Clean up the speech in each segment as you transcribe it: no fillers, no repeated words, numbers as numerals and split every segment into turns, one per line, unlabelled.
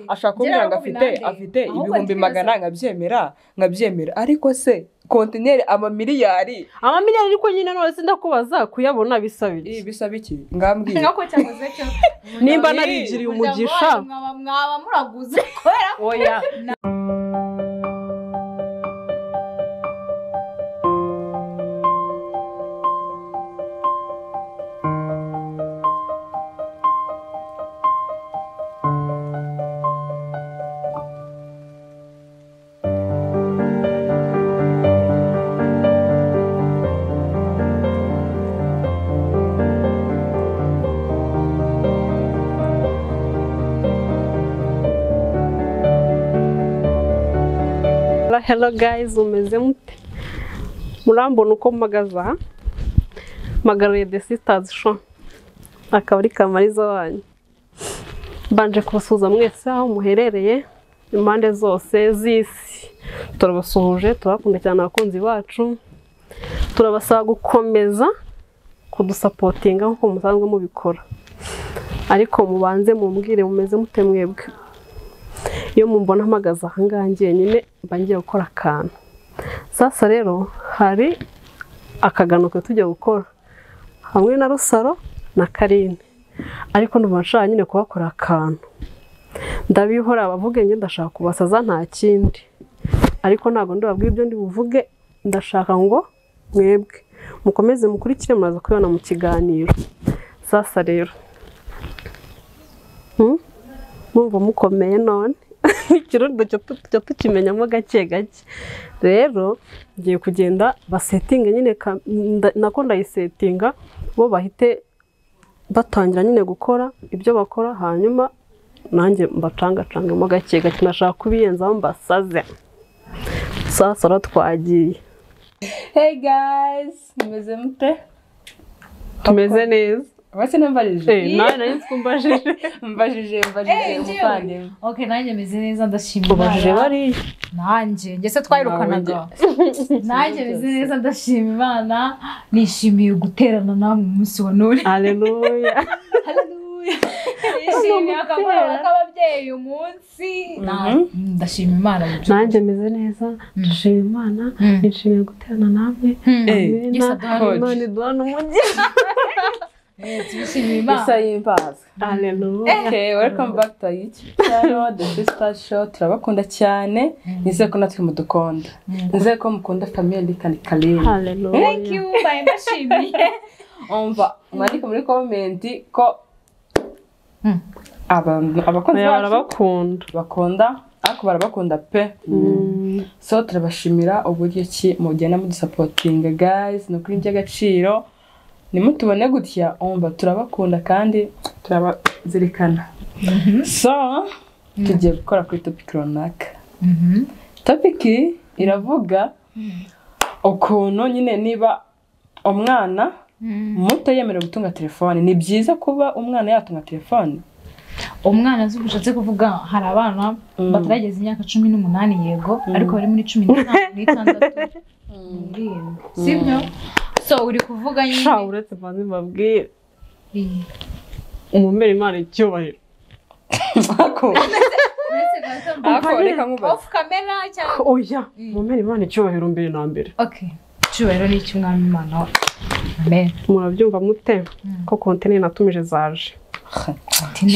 ashaka kumbwira ngo afite ibihumbi magana nkabyemera ariko se kontineri amamiliyari
ariko nyine none sindakubaza kuyabona bisabiki
bisaba iki ngambwira
ngako cyakoze cyo
nimba narigiriye umugisha
mwaba muraguze kwera
oya Hello guys, umeze mute? Murambona uko mpagaza? Magaruye the sisters show. Akaba ari Kamaliza wanyu. Banje kubasuhuza mwese aho muherereye impande zose z'isi. Turabasuhuje, turakunda cyane abakunzi bacu. Turabasaba gukomeza kudusapotinga nkuko musanzwe mubikora. Ariko mubanze mumbwire mumeze mute mwebwe. Iyo mumbona mpagaza ahangaha nyine bangiye gukora akantu. Sasa rero hari akaganuke tujya gukora hamwe na Rusaro na Carine. Ariko ndumva nyine kubakora akantu. Ndabihora abavuge nge ndashaka kubasaza nta kindi. Ariko ntago ndababwira ibyo ndi buvuge, ndashaka ngo mwebwe mukomeze mukurikire muraza kubona mu kiganiro. Sasa rero mumva mukomeye none ikirundo cyo tukimenyamo gake rero ngiye kugenda basetinga nyine nako ndayisetinga bo bahite batangira nyine gukora ibyo bakora hanyuma nanjye mbacangacangamo gake nashaka kubiyenzaho mbasaze. Sasa twagiye.
Hey guys, mumeze mute?
Tumeze neza.
Wase nambarije.
Nari twumbajije.
Mbajije umufande.
Okay, nanjye meze neza ndashimira.
Ubajije bari.
Nanjye ngese twayirukanaga. Nanjye meze neza ndashima Imana, nishimiye guterana namwe umunsi wa none.
Haleluya.
Haleluya. Nishimiye akamaro k'ababyeyi umunsi. Ndashima Imana.
Nanjye meze neza, ndashima Imana, nishimiye guterana namwe. Imana iduhana umugisha.
Hallelujah. Okay, welcome back to YouTube channel, The Sisters Show. Turabakunda cyane. Nizeye ko natwe mudukunda. Nizeye ko mukunda family kandi Carine.
Hallelujah.
Thank you, bye ndashimiye.
Umva, mwandika muri comment ko abakunzi bakunda ariko barabakunda pe. So turabashimira uburyo ki mugenda mudusupportinga guys, no kuri by'agaciro. Nimutubone gutya umva turabakunda kandi turabazirikana. So tugiye gukora kuri topic runaka. Topic iravuga ukuntu nyine niba umwana muto yemerewe gutunga telefone, ni byiza kuba umwana yatunga telefone.
Umwana zubushatse kuvuga hari abana batarageza imyaka 18 yego ariko bari muri 16. Sibyo? So uri kuvuga nyine
uretse banze mbabwire umumera Imana icyubahiro
reka nkubaze
off camera cyangwa
oya umumera Imana icyubahiro mbere na mbere.
Okay, cyubahiro ni cy'umwami Imana. Amen.
Murabyumva mute ko kontineri natumije zaje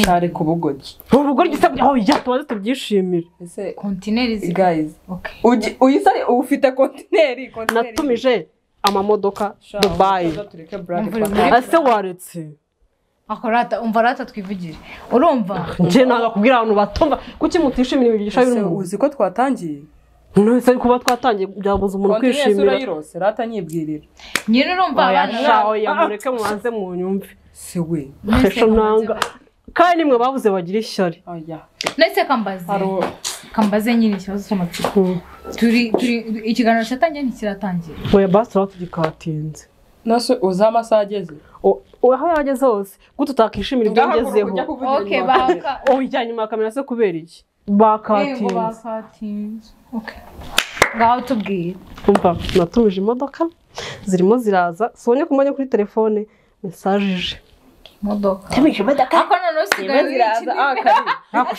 share ku bugogi
gisabye oya tubaze tubyishimire.
Ese kontineri
guys.
Okay,
uyisari ufite kontineri
natumije amamodoka Dubai. Ase waretse
akorata umva rata twivugire urumva
nje naga kubwira abantu batumva kuki mutishimira ibigisha biri mu
uzi ko twatangiye
nose kuba twatangiye byabuze umuntu kwishimira
yirose rata nyibwirira
nyine urumva
abana yamureke mwanze mu nyumve
siwe
fesho nanga kandi nimwe bavuze bagira ishyari.
Oya
nese kambaze nyine ikibazo cy'amatsiko. Turi ikiganiro cyatangiye ntikiratangiye.
Oya basi tugikatinze.
Nase uzamasaha ageze.
Aho yageze hose gute utakishimira ibyo ngezeho.
Okay baka.
Oya nyuma kamera se kubera iki? Bakatinze.
Okay. Ngaho tubwire.
Umva natumije imodoka zirimo ziraza. Sonye kumanya kuri telefone message.
modoka
tumisha imodoka
ako none usigaye
ziraza
ntabwo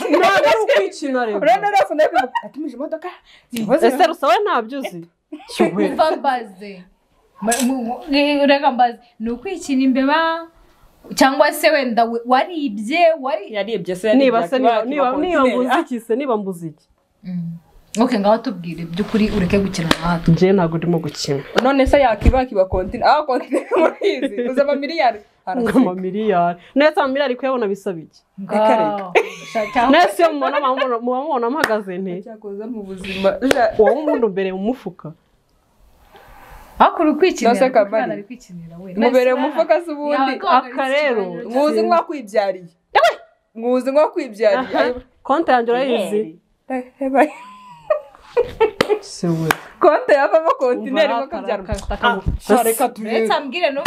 ari ukwikina rero
urabona rero ndakwibuka atumije imodoka
ese rusawe ntabyo uzi
umva mbaze urega mbaze ni ukwikina imbeba cyangwa se wenda
yaribye se
niba mbuze iki
okay ngaho tubwire by'ukuri ureke gukina natwe
nje ntabwo ndimo gukina
none se yakiba kontineri kontineri murizi uza amamiliyari
amamiliyari nese amamiliyari kuyabona bisaba iki nese iyo mubona mpagaze nte
cyakoza mu buzima
wowe umuntu mbere mu mufuka
hakuru kwikinira
nose kamari mubere mu mufuka z'ubundi
aka rero
muzi mwakwibyariye
konti yanjye urayizi sewe
konti yavamo kontineri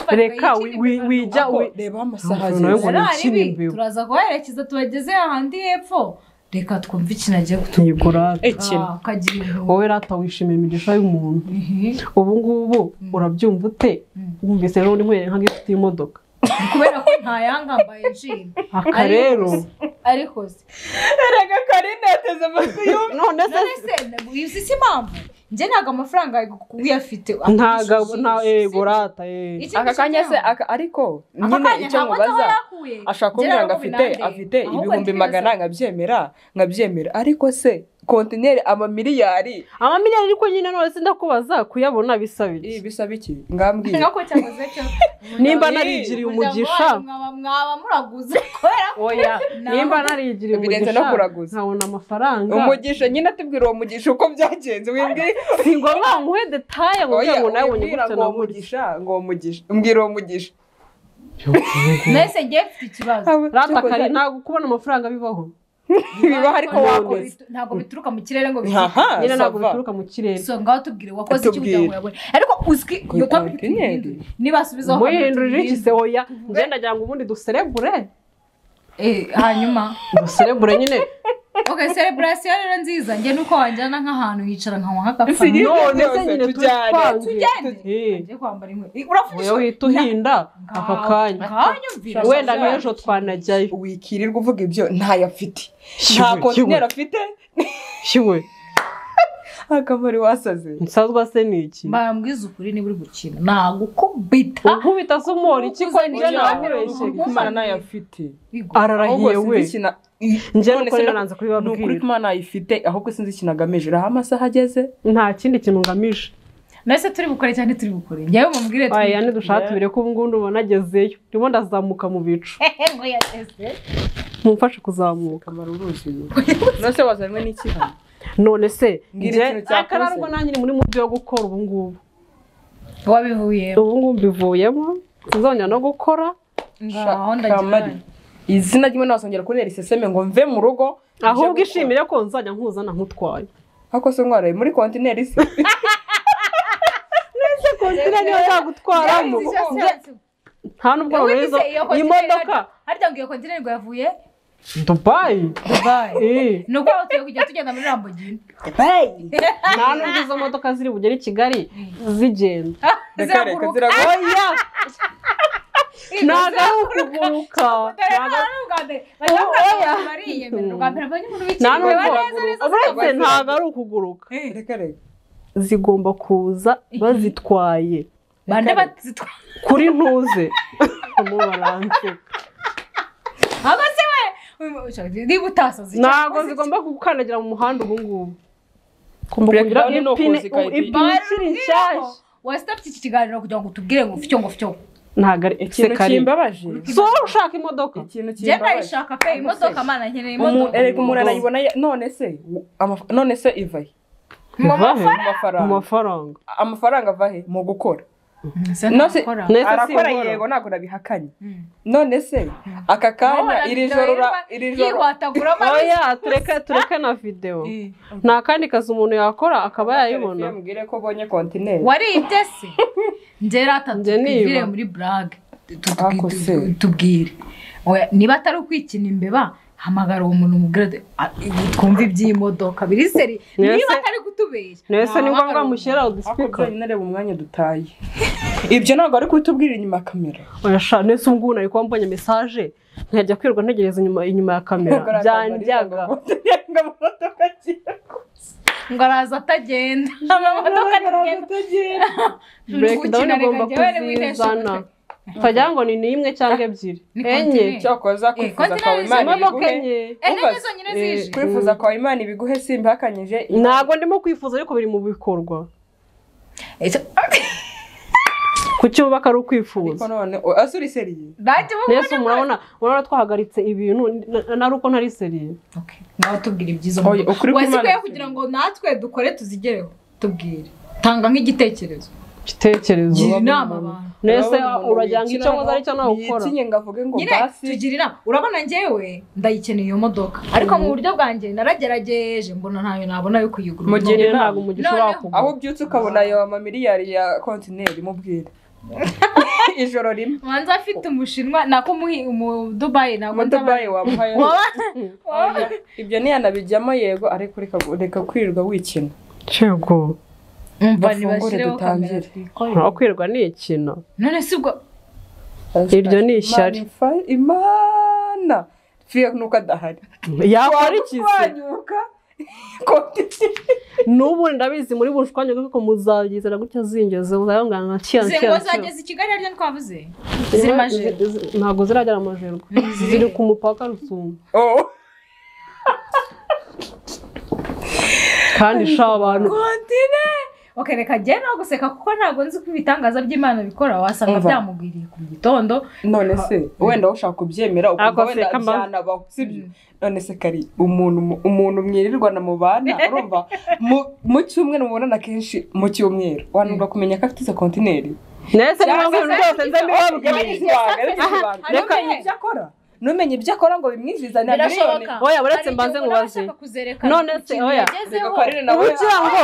reka wijya
reba amasaha
ageze
turaza kubaherekeza tubageze ahandi hepfo reka twumve ikintu agiye
kutugura wowe rata wishimiye imigisha y'umuntu ubu ngubu urabyumva ute wumvise rero ndi nkwereka nk'igifite imodoka
kubera ko ntayangambaye nshima
aka rero
ariko se
erega Carine yateze amatwi y'umwe
none se uzi si impamvu njye ntabwo amafaranga uyafite
nta yego rata
aka kanya se ariko nyine icyo mubaza ashaka kumbwira ngo afite ibihumbi 100 nkabyemera ariko se kontineri amamiliyari
ariko nyine none sindakubaza kuyabona bisabiki
bisaba iki ngambwira
nako cyakoze cyo
nimba narigiriye umugisha
mwaba muraguze kubera
oya nimba narigiriye umugisha nkabona amafaranga
umugisha nyine atubwira uwo mugisha uko byagenze wimbwi
singombwa muhe detaye ngo nabonye gutyo na
umugisha ngo umugisha mbwira uwo mugisha
nese ngiye mfite ikibazo
rata Carine ntabwo kubona amafaranga bibaho
bibaho ariko wakoze
ntabwo bituruka mu kirere ngo
nyine ntabwo bituruka mu kirere
so ngaho tubwire wakoze iki kugira ngo yabone ariko uzwi iyo topic nibasubizaho
muhindurire iki se oya nje ndagira ngo ubundi duserebure
hanyuma
duserebure nyine
okay celebration rero nziza nge nuko wanjyana nk'ahantu yicara nkawa nk'agafa
none se nyine tujyane
nje kwambara inkwe urafunisha
wowe uhituhinda aka kanya wenda n'ejo twanajyayo
wikirirwa uvuga ibyo ntayo afite nta kontineri afite
shiwe
akamari wasaze
nsazwa se niki
mbambwiza ukuri niba uri gukina nagukubita
nkubita se umora iki ko nje namubeshye
kumana nayo afite
ararahiye we nje nuko naranze kubibabwira
nukuri kumana ayifite ahubwo sinzi ikinagamije raha amasaha ageze
nta kindi kintu ngamije
nese turi bukore cyane turi bukore ngewe mumubwire
turi yani dushaka tubire ko ubu ngubu ubona agezeyo ndimo ndazamuka mu bicu
ngo yageze
mumfashe kuzamuka
amaruruzi nose wazanywe n'iki hano
none se nje akararwa nanjye muri mubyo yo gukora ubu ngubu
wabivuye
ubu ngubu bivuyemo uzongera no gukora
ngaho ndagira
izina ry'imwe nasongera kuri riseseme ngo mve mu rugo
ahubwo ishimire ko nzajya nkuzana nkutwaye
hako se ngwaraye muri kontineri se
nese kontineri yo zagutwaramo nta nubwo rero imodoka
harya ngo iyo kontineri ngo yavuye
Dubai
nuko tugiye kujya tugenda muri Lamborghini
nta nubwo izo modoka ziri bugere i Kigali zigenda
ziraguruka
ntago ari ukuguruka ntago ari ukuguruka zigomba kuza bazitwaye kuri ntuze baranse
niba utasoze
ntago zigomba gukandagira mu muhanda ubu ngubu kumbukira ipine ikiri nshyashya
wasitapye iki kiganiro kugira ngo tubwire ngo ufite
ntago ari
ikintu kimbabaje
so ushaka imodoka
je ndayishaka pe imodoka mana nkeneye imodoka
erega umuntu arayibona none se ivahe
mu
mafaranga avahe mu gukora arakora yego ntabwo nabihakanye none se aka kanya iri joro
oya tureke na video nta kandi kazi umuntu yakora akaba yayibona
mbwire ko bonye kontineri
waribye se ngera tatubwire muri brag tubwire niba atari ukwikina imbeba hamagara uwo muntu mugirade twumva iby'imodoka biri seri niba atari kutubeshya
nese ni ngombwa mushyira uduspeaker
nareba umwanya dutaye ibyo ntabwo ari kubitubwira inyuma ya kamera
urasha nese ubwo nari kuba mbonye message nkajya kwirwa ntegereza inyuma ya kamera byanjyaga
ngo araza atagenda amamodoka atagenda
breakdown igomba kuzizana twagira ngo ni imwe cyangwa ebyiri enye
cyokoza kwifuza kwawe Imana
ibiguhe
kwifuza kwawe Imana ibiguhe simbihakanyije
ntabwo ndimo kwifuza ariko biri mu bikorwa kuki ubaka ari ukwifuza
none asuri seriye
nese murabona twahagaritse ibintu nari uko ntari seriye
nawe tubwire ibyiza wese kugira ngo natwe dukore tuzigereho tubwire tanga nk'igitekerezo inama abantu
nese urajyanga icyo ngoza ari cyo nawe ukora
yitinye ngavuge ngo basi
tugira inama urabona njyewe ndayikeneye iyo modoka ariko mu buryo bwanjye naragerageje mbona ntayo nabona yo kuyigura
mu gihe ntabwo umugisha urakugura
aho byutse ukabona ayo amamiliyari ya kontineri mubwire ijoro rimwe
manza afite umushinwa nako mu Dubai nako
Dubai wamuhaye ibyo ni yanabijyamo yego ariko reka kwirirwa wikina
cyego
umva nibashireho kamera
aho kwirirwa ni ikina
none sibwo
iryo ni ishyari
Imana fiye nuko adahari
yakora ikisi nubu ndabizi muri bushwanye kuko muzagizera gutya zingeze uzayongana
zingo zageze i Kigali aryo twavuze ziri majeri
ntago ziragera amajerwa ziri ku mupaka Rusumo kandi sha abantu
kontine okay reka je no guseka kuko ntago nzi ko ibitangaza by'Imana bikora wasanga byamugwiriye ku gitondo
none se wenda ushaka kubyemera ukumva wenda byanabaho sibyo none se kari umuntu mwirirwa na mubana urumva mu cyumweru mubonana kenshi mu cyumweru wanumva kumenya ko afite izo kontineri
nese niba byose nzabibabwira
reka ibyo akora numenye ibyo akora ngo bimwinjiza na miliyoni
oya buretse mbanze ngubaze none se oya ugira ngo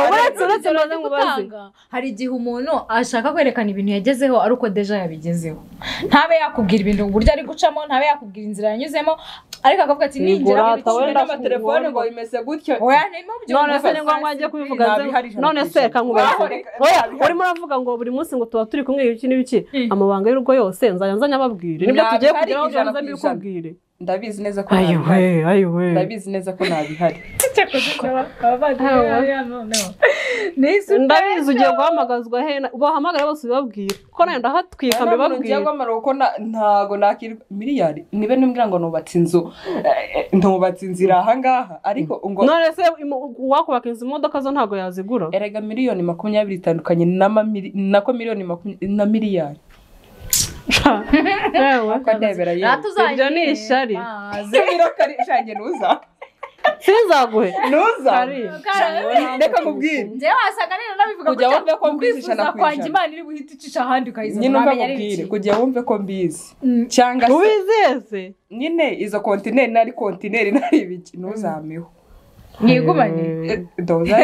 buretse mbanze ngubaze
hari igihe umuntu ashaka kwerekana ibintu yagezeho ari uko deja yabigezeho ntabe yakubwira ibintu uburyo ari gucamo ntabe yakubwira inzira yanyuzemo ariko akavuga ati ninjira
muri kimwe n'amatelefone ngo bimeze gutyo
oya nimo byo
none se ni ngombwa njye kubivuga none se kankubaze oya urimo uravuga ngo buri munsi ngo tuba turi kumwe ibiki n'ibiki amabanga y'urugo yose nzanya ababwire nibyo tugiye kugeraho nza mbikubwire
ndabizi neza ko ndabizi neza ko nabihari
ndabizi ugiye guhamagazwa he bahamagara bose bibabwira ko nenda hatwika mbibabwira
ko ntago nakira miliyari nibe nimbwira ngo nubatse inzu ntubatse inzira aha ngaha ariko ngo
none se wakubaka inzu imodoka zo ntago yazigura
erega miliyoni 20 itandukanye nako miliyoni 20 na miliyari
ibyo ni ishyari
zibiro kari shange nuza
sizaguhe
nuza reka mubwire
njyewe wasaga nino nabivuga
kujya wumve ko mbizi
ijana kwanjye Imana iri buhita icisha ahandi ukayizana
nyine mubwire kujya wumve ko mbizi cyangwa se
ubizeze
nyine izo kontineri nari kontineri nari ibiki nuzameho
nigumanye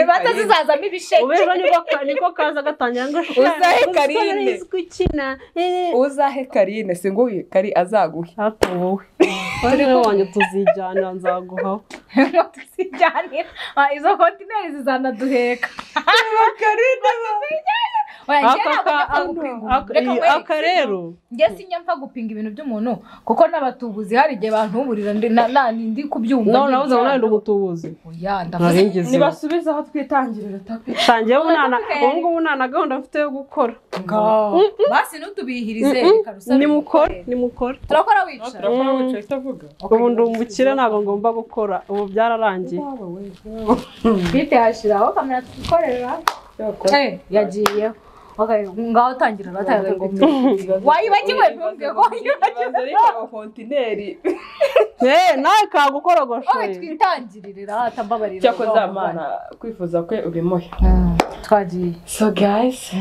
batazizazamo ibisheke
ubejo niko kaza gatangira ngo
uzahe Carine
izwikina
uzahe Carine singuye kari azaguhe
hato wowe turi wanye tuzijyanira nzaguha
tuzijyanira izo kontineri zizanaduheka
Carine
aka rero
njye sinyapfa gupinga ibintu by'umuntu kuko n'abatubuzi hari igihe bantuburira ndi kubyumva
none nabuze ngo ndi umutubuzi
nibasubiza aho twitangirira tapi
tangiye ubu nana gahunda mfite yo gukora
basi ntutubihirize
nimukore
turakora wicara
utavuga
ubu ndumukire ntabwo ngomba gukora ubu byararangiye
bite hashiraho kamera tukorera yagiyeho ngaho tangira batanga ngo wayibagiwe ntumbwe ko
ariko kontineri
nawe kagukorogoshoye
twitangirire rata mbabarira
cyakoze amana kwifuza kwe urimoye
twagiye
so guys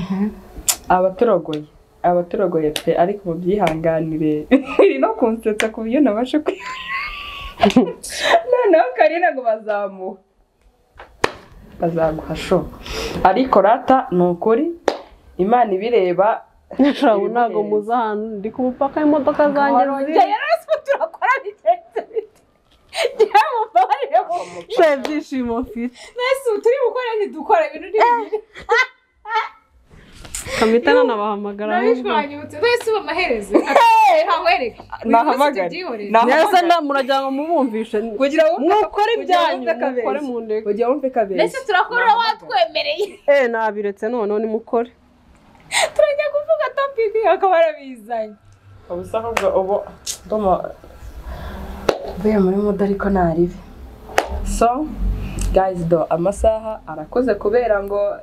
abaturogoye pe ariko mubyihanganire iri no kunsetsa ku buryo nabashe noneho Carine ngo bazaguhasho ariko rata ni ukuri Imana ibireba
nshaka ntago muza ahantu ndi ku mupaka imodoka zanjye
turakora bigenze bite
nta byishimo mfite
nese turi gukora ntidukora ibintu n'ibindi
Kamita nanabahamagara
nabishwanyutse twese bamaherezo hamwereke
nahamagara
neza murajya ngo mubumvishe kugira ngo mukore ibyanyu mukore mu ndege
kugira wumve kabere
ndetse turakora watwemereye
nabiretse none ni mukore
turajya kuvuga topic akaba arabizanye
ubusaka bwo ubo ndoma Vuye muri modo ariko naribi. So, guys, amasaha arakoze kubera ngo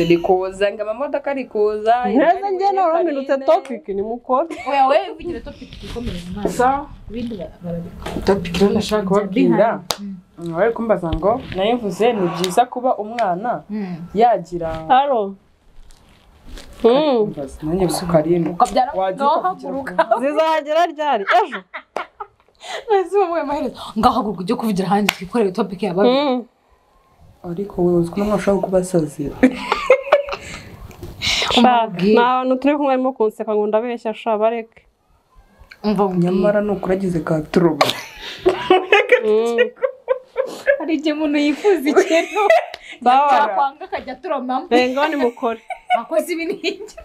ndikuza ngo amamodoka ari kuza.
Neza nge naro minute topic ni mukora.
Oya we uvugire topic ikomeye imana.
So,
bindi barabikora.
Topic rero nashaka kubabwira. Wari kumbaza ngo nayivuze ni byiza kuba umwana yagira.
Haro.
Nanjye Carine
ukabyara ngahaguruka
zizagera ryari ejo
nzi bamwe maherezo ngahaguruka ujye kuvugira hanze twikoreye topic yabaye
ariko wewe uziko n'amashaka kubasazira
abantu turi kumwe arimo kunseka ngo ndabeshya sha bareke
umva
nyamara nukuragize ka turuba
hari igihe umuntu yifuza ikintu bakwanga akajya turomamo
ngo ni mukore
akoze ibi n'iki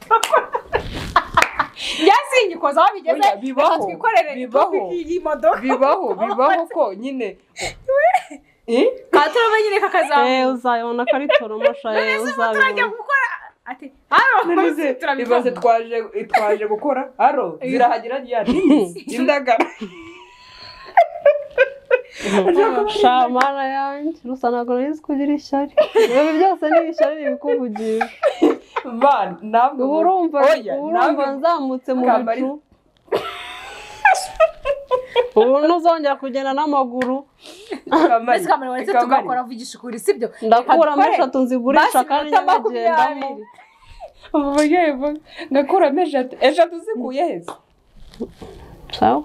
yasinye koza aho bigeze twikorere topic y'imodoka
bibaho ko nyine
katuroma nyine kakazamuka
uzayibona kari toroma sha
uzabibona gukora ati haro
turabibaze twaje gukora haro zirahagira ryari indagara
Shamara yanjye rusanago n'izi kugira ishyari ibi byose ni ishyari bikuvugisha
man ntabwo
urumva nzamutse mu bicu ubu ntuzongera kugenda n'amaguru
mbese kamera waretse tugakora vugisha ukuri sibyo
ndakuramo 3 nzigurisha kandi nyagendamo
ubu yewe ngakuramo 3 zikuye heza
sawa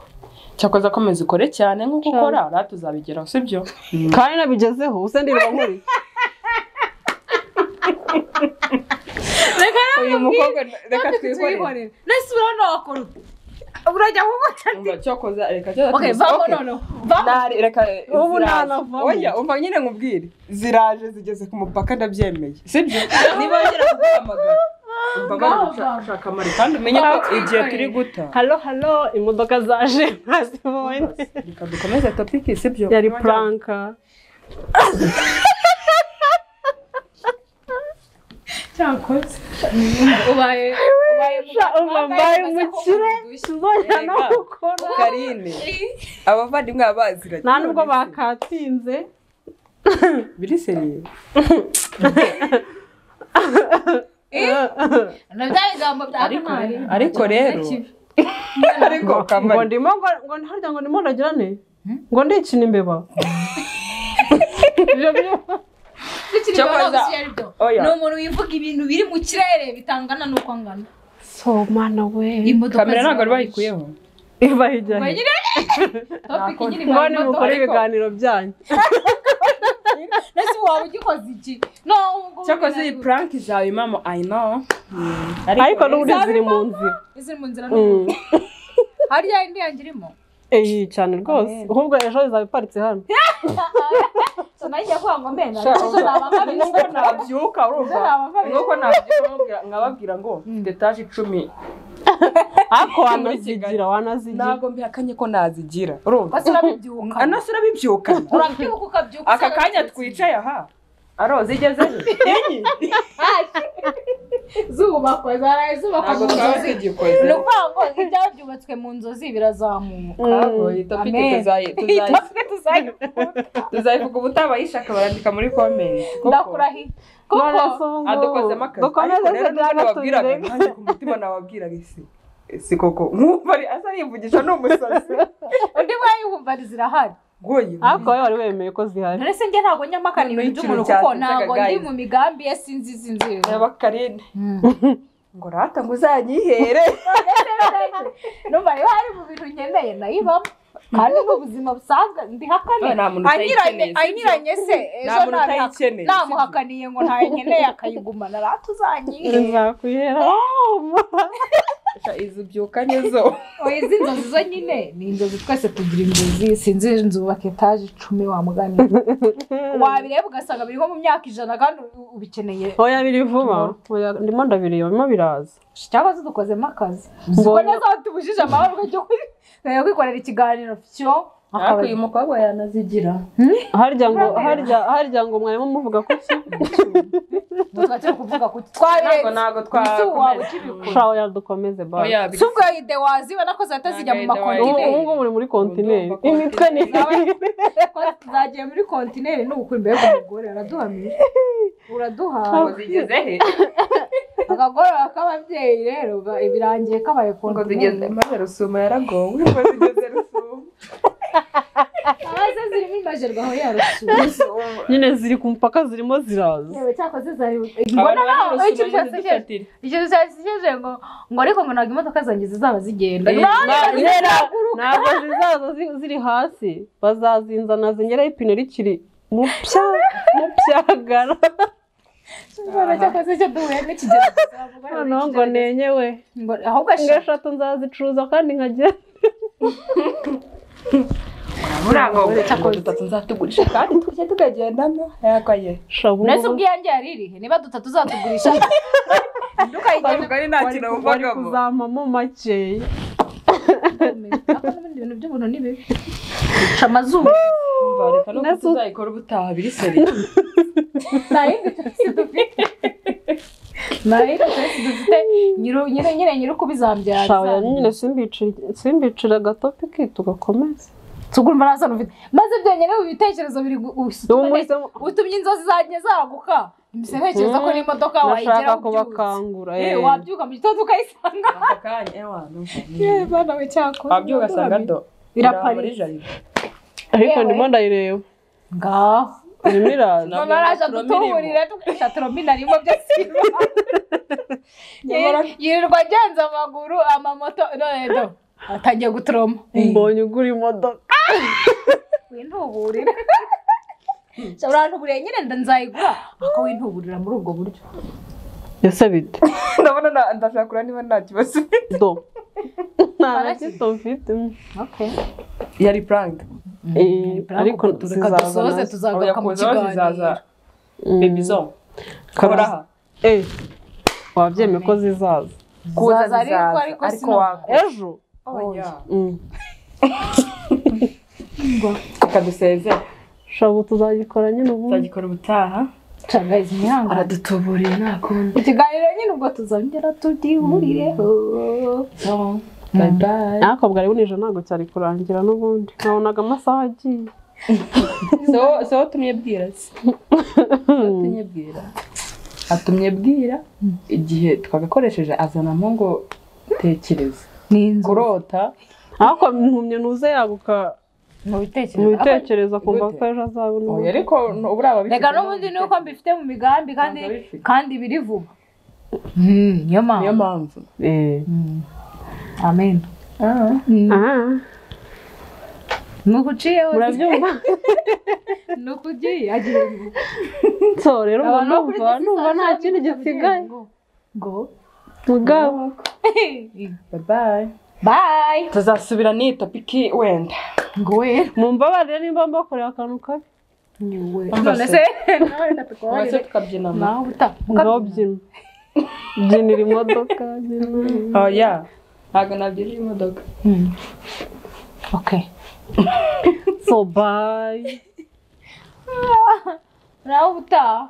cyakoze akomeza ikore cyane nkuko ukora ara tuzabigeraho sibyo
kandi nabigezeho usendirwa nkuri
uyu mukobwa reka twikorere
nese urano wakora urajya kuvuga
cyakoze reka cyaza
okay vamo
nari reka
ubu nanava
oya umva nyine nkubwire ziraje zigeze ku mupaka ndabyemeye sibyo niba ngira kuguhamagara Shaka mari kandi umenye ko igihe turi guta.
Hello imodoka zaje mwazibonye.
Reka dukomeze topic sibyo.
Yari pranka.
Cyakoze. Ubaye
mukire tuzongera no gukora.
Carine. Abavandimwe abazira.
Nta nubwo bakatinze.
Biri seriye. Ariko rero ariko
ngo ndimo ngo harya ngo ndimo ndagira ne ngo ndikina imbeba
ni umuntu wivuga ibintu biri mu kirere bitangana n'uko angana
so mana we
kamera ntabwo ari bayikuyeho
ibahijya ngo ni mukore ibiganiro byanyu
nese waba ugikoze iki
cyakoze iyi prank zawe mama I know
ariko n'ubundi ziri mu nzira
hariya indi yanjye irimo
cyane rwose ahubwo ejo izabiparitse hano
nagiye kwa ngo mbena
nuko nabyuka urumva nuko nabyuka nkababwira ngo detaje 10
ako wanazigira
ntabwo mbihakanye ko nazigira urumva
basurabibyuka
anasura bibyuka
urabyuka ukabyuka
aka kanya twicaye aha aro zigeze enyi
zubakwa zaraye zubakwa mu nzozi nuko ibyawe byubatswe mu nzozi birazamuka
tuzayivuga ubutabayishaka barandika muri comment
ndakurahi
koko adukozemo akazi ariko rero nababwiraga nanjye ku mutima nababwiraga si koko nkumva asa yivugisha n'umusazi
undi mwayihumva zirahari
goye
ako wari wemeye ko zihari
nese nge ntago nyamakana ibintu by'umuntu kuko ntago ndi mu migambi ye sinzi
yaba Carine ngo rata ngo uzanyihere
numva yo hari mu bintu nkeneye nayibamo kandi n'ubuzima busanzwe ndihakane anyiranye se ejo namuhakaniye ngo ntayenkeneye akayigumana rata uzanyihere
nzakwihera
izi ubyukanye zo
izi nzozi zo nyine ni inzozi twese tugira inzozi sinzi nzubaka etaje 10 wa mugani wabireba ugasanga biriho mu myaka 100 kandi ubikeneye
oya biri vuba oya ndimo ndabireba bimo biraza
cyangwa se dukozemo akazi ngo neza tubujije amahoro cyo kwikorera ikiganiro cyo
akaba uyu mukobwa yanazigira
harya ngo mwarimu muvuga ko ki
twatse kuvuga ko twabiretse
ntago twakomeza
shawo yadukomeze ba
subwo ide waziba nakoze atazijya mu makontineri
ngo muri kontineri imitwe ni
zagiye muri kontineri n'ubukuri mbere y'umugore araduhamije uraduha
zigeze he
akagore akababyeyi rero ibirangiye kabaye kontineri
ngo zigeze maze rusuma yaragowe ngo zigeze rusuma
abaze zirimo imajerwa aho yarusuma
nyine ziri ku mpaka zirimo ziraza
yewe cyakoze zari mbona nawe icyo cyasigeje ngo ariko ngo ntabwo imodoka zanjye zizaba zigenda
ntabwo zizaza ziri hasi bazazinzana zingeraho ipine rikiri mupyagara
mbona cyakoze cyo duhuye n'ikigero
noneho ngo nenyewe
ahubwo
eshatu nzazicuruza kandi nkagenda
Murango cyakoze tutatu nzatugurisha kandi tujye tukagendamo yakaye
nese ubwiyange yaririhe niba dutatu zatugurisha
ndukayigenda kandi nta kintu
wumvaga kuzamamo make
akandi ibintu by'ubuntu nibe bica amazuru
reka no tuzayikora ubutaha biri seri
nayo dufite nyine kubizambyara
shawe nyine simbicira agatopiki tugakomeza
tugumva nasa ufite maze byonyine mu bitekerezo biri utumye inzozi zanjye zaguka imisekereza ko n'imodoka wayigera
kubakangura
wabyuka mu gitondo ukayisanga
akanya ewana
bana we cyako
wabyuka sanga do
iraparije
ariko ndimo ndayireba
ngaho
irimo iraza
none araje dutuburira tukisha turomina arimo byasiba yirirwa agenza amaguru amamoto no atangiye gutroma
mbonye ugura imodoka
wintuburira urantuburiye nyine nzayigura ako wintuburira muri ubwo buryo
ese bite
ndabona ndashakura niba nta kibazo
do nta gito mfite
okay
yari prank
ariko
tuzaza tuzagaruka mu kiganiro
baby zone kaboraha
wabyemeye ko zizaza
kuza ariko
ejo
akaduseze
shabu tuzagikora nyine ubu
tuzagikora ubutaha
canga izi mihanga
aradutuburiye nakundi
ikiganiro nyine ubwo tuzongera tudihurireho
bye bye
ariko bwari bunije ntabwo cyari kurangira n'ubundi nabonaga amasaha agiye
so tumye bwira atumye bwira igihe twagakoresheje azanamo ngo tekereza kurota
ariko mpumye nuze yaguka
mu
bitekerezo kumva ko ejo azabona
ariko uraba bifite
reka n'ubundi nuko mbifite mu migambi kandi biri vuba niyo
mpamvu
amen nukuciye
murabyumva
nukugiye agiye
so rero numva nta kintu gisigaye
ngo
mugabo
bye
bye
tuzasubira ni topiki wenda
ngo we
mumbabarire nimba mbakorera akantu kabi
none se
wese tukabyina
nawe uta
byinira imodoka
ya ntabwo nabyinira imodoka
okay
so bye
nawe uta